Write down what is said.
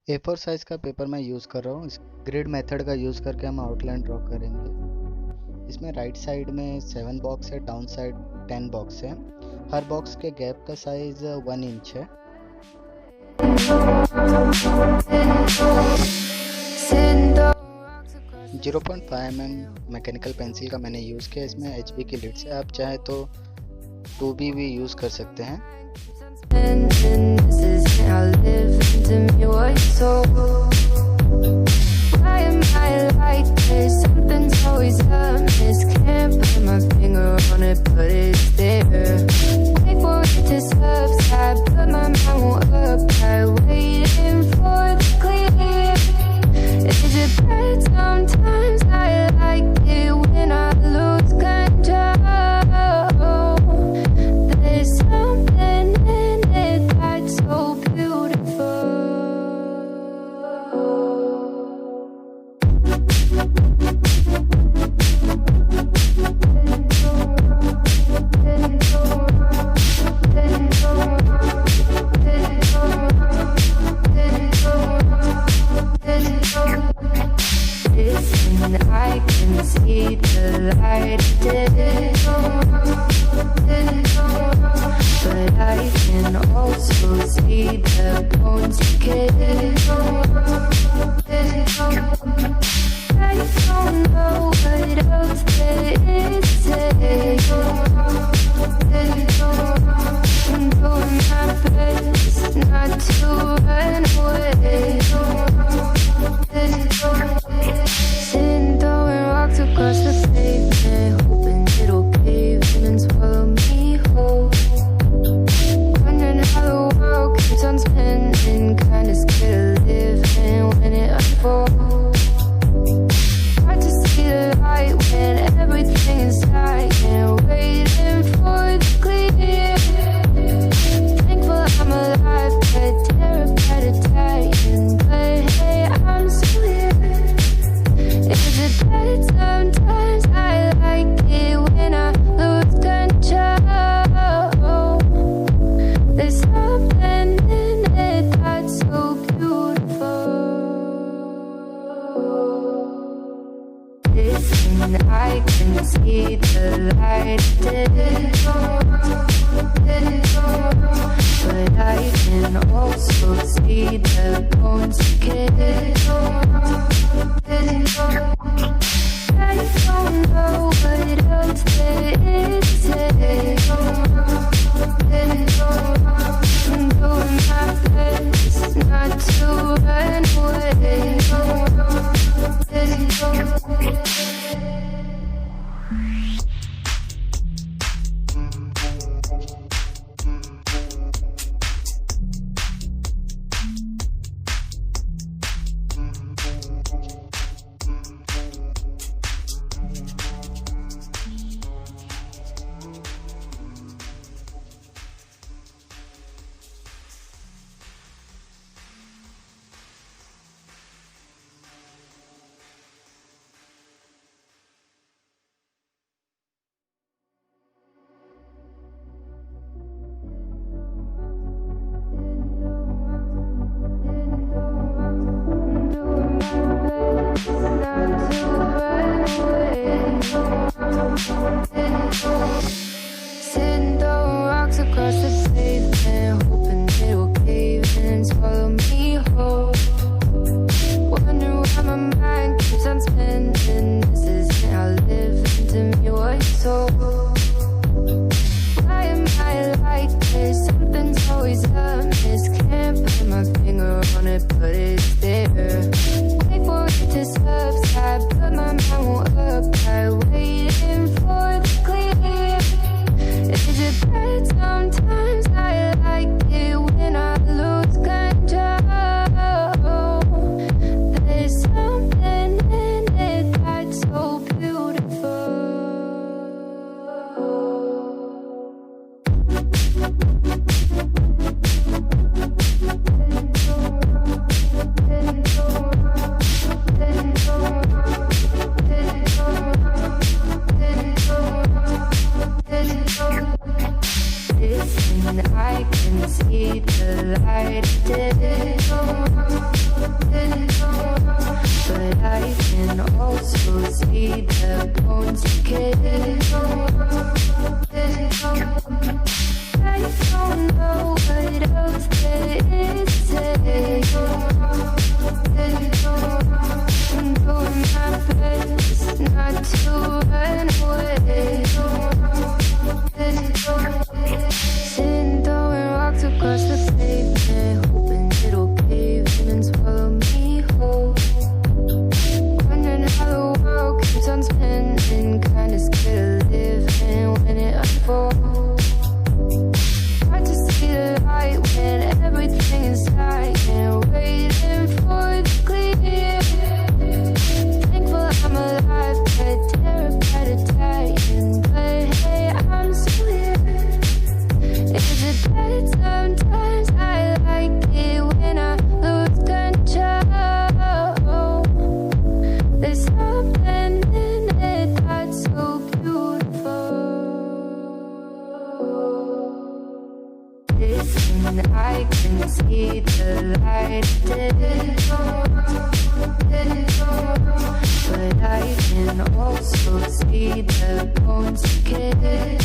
A4 size का paper मैं use कर रहा हूँ। इस ग्रिड मेथड का यूज़ करके हम आउटलाइन ड्रॉ करेंगे। इसमें राइट साइड में 7 बॉक्स है, डाउन साइड 10 बॉक्स है। हर बॉक्स के गैप का साइज़ 1 इंच है। 0.5 mm मैकेनिकल पेंसिल का मैंने यूज़ किया। इसमें HB की लिड से आप चाहे तो 2B भी यूज़ कर सकते हैं। and I can see the light but I can also see the bones decay. I don't know what else there is to say. I'm doing my best not to run away. Sitting throwing rocks across the pavement, hoping it'll cave in and swallow me whole. Wondering how the world keeps on spinning, kinda scared of living when it unfolds. Hard to see the light when everything is dying, waiting for the clear. Thankful I'm alive, but terrified of dying. But hey, I'm still here. Is it bad sometimes? I like it when I lose control. There's something in it that's so beautiful. Listen, I can see the light but I can also see the bones decay.